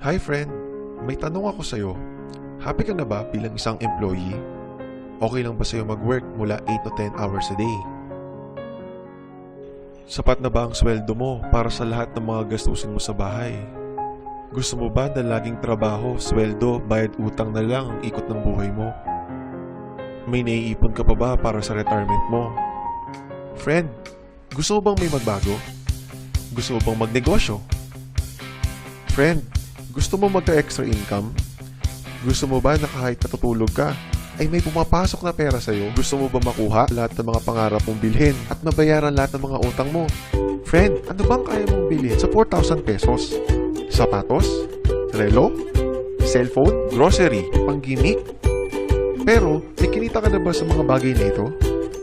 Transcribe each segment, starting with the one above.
Hi friend, may tanong ako sa'yo. Happy ka na ba bilang isang employee? Okay lang ba sa'yo mag-work mula 8 to 10 hours a day? Sapat na ba ang sweldo mo para sa lahat ng mga gastusin mo sa bahay? Gusto mo ba na laging trabaho, sweldo, bayad utang na lang ang ikot ng buhay mo? May naiipon ka pa ba para sa retirement mo? Friend, gusto mo bang may magbago? Gusto mo bang magnegosyo? Friend, gusto mo magka-extra income? Gusto mo ba na kahit natutulog ka, ay may pumapasok na pera sa'yo? Gusto mo ba makuha lahat ng mga pangarap mong bilhin at mabayaran lahat ng mga utang mo? Friend, ano bang kaya mong bilhin sa 4,000 pesos? Sapatos? Relo? Cellphone? Grocery? Panggimik? Pero, may kinita ka na ba sa mga bagay na ito?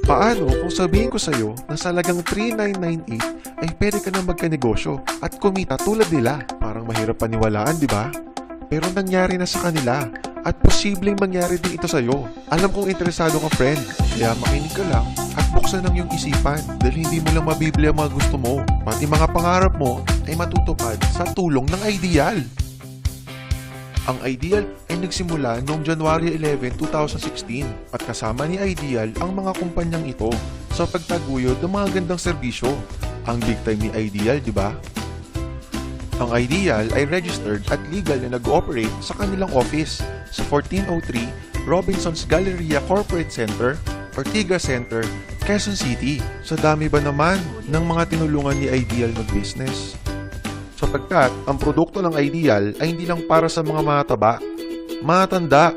Paano kung sabihin ko sa'yo na sa halagang 3,998 ay pwede ka na magkanegosyo at kumita tulad nila? Parang mahirap paniwalaan, di ba? Pero nangyari na sa kanila at posibleng mangyari din ito sa'yo. Alam kong interesado ka, friend, kaya makinig ka lang at buksan ang iyong isipan dahil hindi mo lang mabibili ang mga gusto mo. Pati mga pangarap mo ay matutupad sa tulong ng Ideal. Ang Ideal ay nagsimula noong January 11, 2016 at kasama ni Ideal ang mga kumpanyang ito sa pagtaguyod ng mga gandang serbisyo. Ang big time ni Ideal, di ba? Ang Ideal ay registered at legal na nag-ooperate sa kanilang office sa 1403 Robinson's Galleria Corporate Center, Ortigas Center, Quezon City. Sa dami ba naman ng mga tinulungan ni Ideal mag-business? Sapagkat ang produkto ng Ideal ay hindi lang para sa mga mataba, matanda,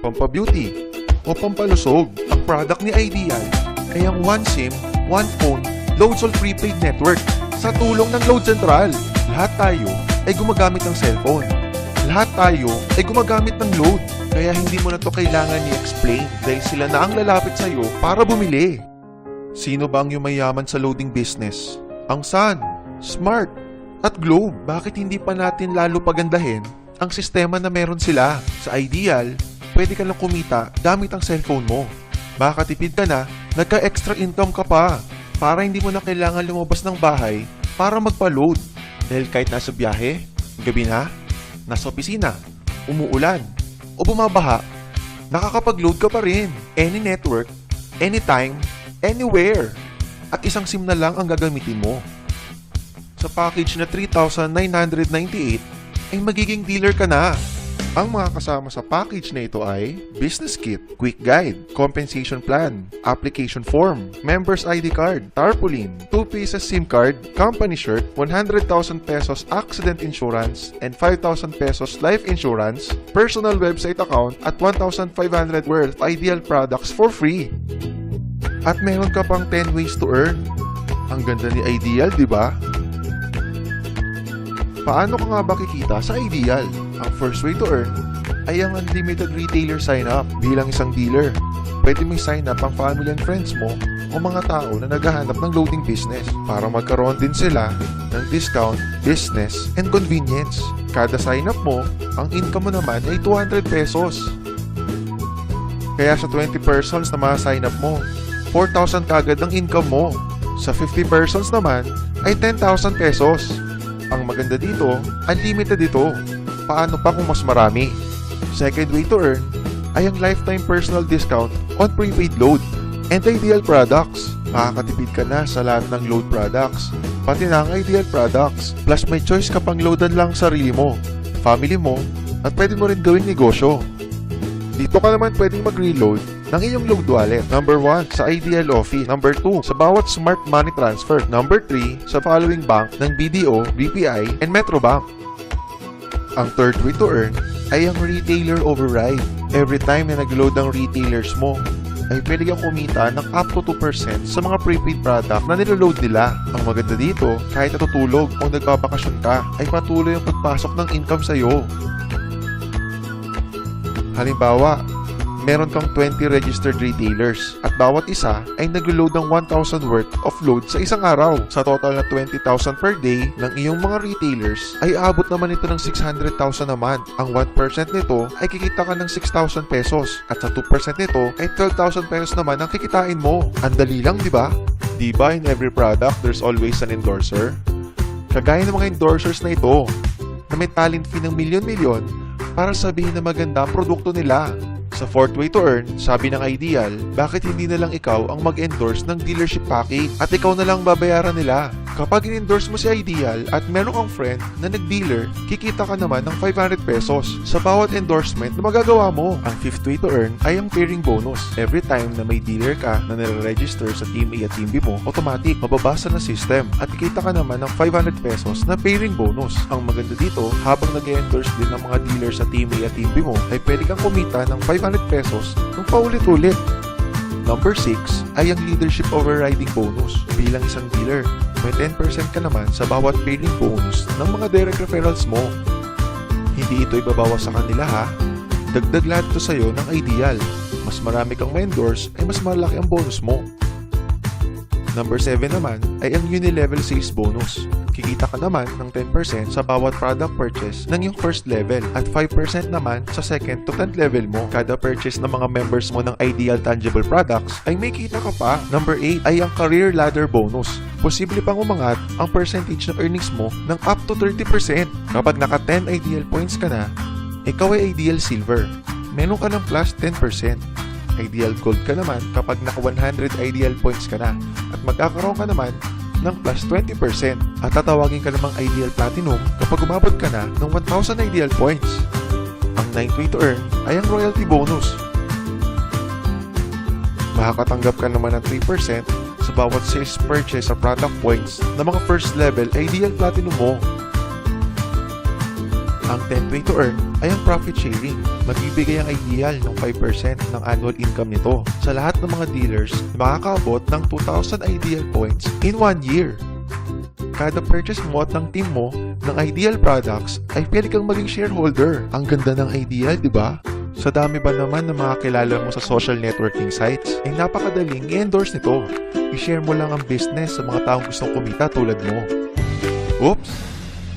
pampabeauty, o pampalusog. Ang product ni Ideal ay ang One SIM, One Phone, Loads All Prepaid Network sa tulong ng Load Central. Lahat tayo ay gumagamit ng cellphone. Lahat tayo ay gumagamit ng load. Kaya hindi mo na to kailangan i-explain dahil sila na ang lalapit sa'yo para bumili. Sino ba ang yumayaman sa loading business? Ang Sun, Smart, at Globe. Bakit hindi pa natin lalo pagandahin ang sistema na meron sila? Sa Ideal, pwede ka lang kumita gamit ang cellphone mo. Makakatipid ka na, nagka-extra income ka pa para hindi mo na kailangan lumabas ng bahay para magpa-load. Dahil kahit nasa biyahe, gabi na, nasa opisina, umuulan, o bumabaha, nakakapag-load ka pa rin. Any network, anytime, anywhere. At isang SIM na lang ang gagamitin mo. Sa package na 3,998 ay magiging dealer ka na. Ang mga kasama sa package na ito ay Business Kit, Quick Guide, Compensation Plan, Application Form, Members ID Card, Tarpaulin, 2 pieces SIM card, Company Shirt, 100,000 pesos Accident Insurance, and 5,000 pesos Life Insurance, Personal Website Account, at 1,500 worth of Ideal products for free. At meron ka pang 10 ways to earn. Ang ganda ni Ideal, di ba? Paano ka nga ba kikita sa Ideal? Ang first way to earn ay ang unlimited retailer sign-up. Bilang isang dealer, pwede may sign-up ang family and friends mo o mga tao na naghahanap ng loading business para magkaroon din sila ng discount, business, and convenience. Kada sign-up mo, ang income mo naman ay 200 pesos. Kaya sa 20 persons na ma-sign-up mo, 4,000 kagad ang income mo. Sa 50 persons naman ay 10,000 pesos. Ang maganda dito, unlimited ito. Paano pa kung mas marami? Second way to earn ay ang lifetime personal discount on prepaid load and Ideal products. Makakatipid ka na sa lahat ng load products, pati na ang Ideal products. Plus may choice ka pang loadan lang sarili mo, family mo, at pwede mo rin gawing negosyo. Dito ka naman pwedeng mag-reload ng iyong load wallet. Number 1, sa Ideal Office. Number 2, sa bawat smart money transfer. Number 3, sa following bank ng BDO, BPI, and Metrobank. Ang third way to earn ay ang retailer override. Every time na nag-load ang retailers mo, ay pwede kang kumita ng up to 2% sa mga prepaid product na niloload nila. Ang maganda dito, kahit natutulog o nagbabakasyon ka, ay patuloy ang pagpasok ng income sa'yo. Halimbawa, meron kang 20 registered retailers at bawat isa ay nag-load ng 1,000 worth of load sa isang araw. Sa total na 20,000 per day ng iyong mga retailers ay abot naman ito ng 600,000 naman. Ang 1% nito ay kikita ka ng 6,000 pesos at sa 2% nito ay 12,000 pesos naman ang kikitain mo. Ang dali lang, di ba? Di ba in every product there's always an endorser? Kagaya ng mga endorsers na ito, na may talent fee ng milyon-milyon para sabihin na maganda ang produkto nila. Sa fourth way to earn, sabi ng Ideal, bakit hindi na lang ikaw ang mag-endorse ng dealership package at ikaw na lang babayaran nila? Kapag in-endorse mo si Ideal at meron kang friend na nag-dealer, kikita ka naman ng 500 pesos sa bawat endorsement na magagawa mo. Ang fifth way to earn ay ang pairing bonus. Every time na may dealer ka na nare-register sa Team A at Team B mo, automatic mababasa ng system at kikita ka naman ng 500 pesos na pairing bonus. Ang maganda dito, habang nag-endorse din ng mga dealer sa Team A at Team B mo, ay pwede kang kumita ng 500 pesos ng paulit-ulit. Number 6 ay ang leadership overriding bonus. Bilang isang dealer, may 10% ka naman sa bawat pairing bonus ng mga direct referrals mo. Hindi ito ibabawas sa kanila ha. Dagdag lahat ito sa'yo ng Ideal. Mas marami kang ma-endorse ay mas malaki ang bonus mo. Number 7 naman ay ang unilevel sales bonus. Kikita ka naman ng 10% sa bawat product purchase ng iyong first level at 5% naman sa second to 10th level mo. Kada purchase ng mga members mo ng Ideal Tangible Products ay may kita ka pa. Number 8 ay ang career ladder bonus. Posible pang umangat ang percentage ng earnings mo ng up to 30%. Kapag naka 10 Ideal points ka na, ikaw ay Ideal Silver. Meron ka ng plus 10%. Ideal Gold ka naman kapag naka 100 Ideal points ka na at magkakaroon ka naman ng plus 20% at tatawagin ka namang Ideal Platinum kapag umabot ka na ng 1,000 Ideal points. Ang 9th way to earn ay ang royalty bonus. Makakatanggap ka naman ng 3% sa bawat sales purchase sa product points ng mga first level Ideal Platinum mo. Ang 10th way to earn ay ang profit sharing. Magbibigay ang Ideal ng 5% ng annual income nito sa lahat ng mga dealers na makakaabot ng 2,000 Ideal points in 1 year. Kada purchase mo at ng team mo ng Ideal products ay pwede kang maging shareholder. Ang ganda ng Ideal, di ba? Sa dami ba naman ng mga kilala mo sa social networking sites, ay napakadaling i-endorse nito. I-share mo lang ang business sa mga taong gustong kumita tulad mo. Oops!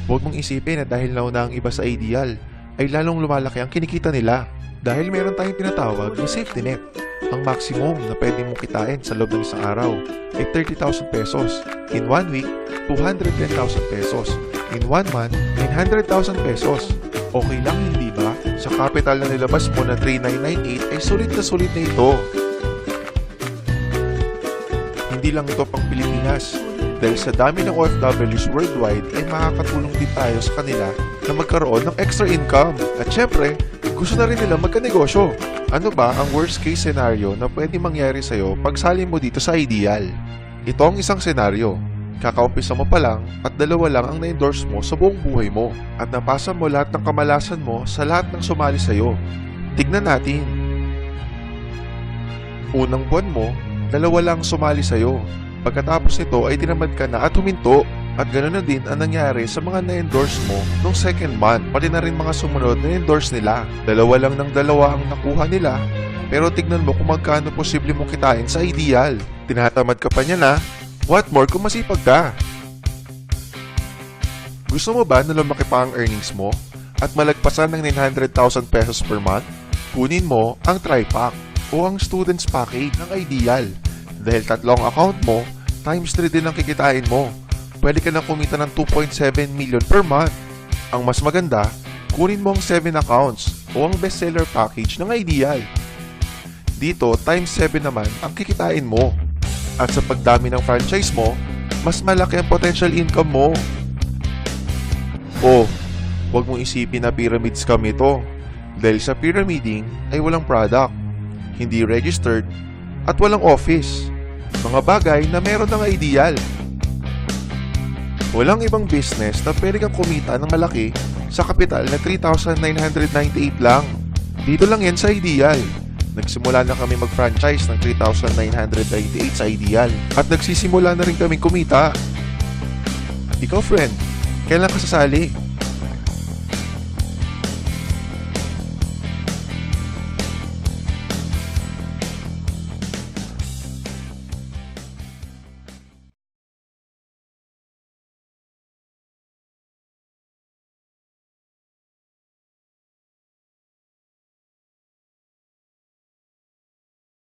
Huwag mong isipin na dahil nauna ang iba sa Ideal, ay lalong lumalaki ang kinikita nila. Dahil meron tayong tinatawag na safety net. Ang maximum na pwede mong kitain sa loob ng isang araw ay 30,000 pesos. In 1 week, 210,000 pesos. In 1 month, 900,000 pesos. Okay lang, hindi ba? Sa capital na nilabas mo na 3,998 ay sulit na ito. Hindi lang ito pang Pilipinas. Dahil sa dami ng OFWs worldwide ay makakatulong din tayo sa kanila na magkaroon ng extra income. At syempre, gusto na rin nila magkanegosyo. Ano ba ang worst case scenario na pwede mangyari sa'yo pag sali mo dito sa Ideal? Ito ang isang senaryo. Kakaumpisa mo pa lang at 2 lang ang na-endorse mo sa buong buhay mo at napasa mo lahat ng kamalasan mo sa lahat ng sumali sa'yo. Tignan natin. Unang buwan mo, 2 lang sumali sa'yo. Pagkatapos nito ay tinamad ka na at huminto. At ganoon na din ang nangyari sa mga na-endorse mo nung second month. Pati na rin mga sumunod na endorse nila. 2 lang ng 2 ang nakuha nila. Pero tignan mo kung magkano posible mong kitain sa Ideal. Tinatamad ka pa niya na. What more kung masipag ka? Gusto mo ba na lumaki pa ang earnings mo at malagpasan ng 900,000 pesos per month? Kunin mo ang Tri-Pack o ang Students Package ng Ideal. Dahil 3 ang account mo, times 3 din ang kikitain mo. Pwede ka na kumita ng 2.7 million per month. Ang mas maganda, kunin mo ang 7 accounts o ang bestseller package ng Ideal. Dito, times 7 naman ang kikitain mo. At sa pagdami ng franchise mo, mas malaki ang potential income mo. O, huwag mong isipin na pyramid scam ito. Dahil sa pyramiding ay walang product, hindi registered, at walang office. Mga bagay na meron ng Ideal. Walang ibang business na pwede kang kumita ng malaki sa kapital na 3,998 lang. Dito lang yan sa Ideal. Nagsimula na kami mag-franchise ng 3,998 sa Ideal. At nagsisimula na rin kami kumita. Ikaw friend, kailan ka sasali?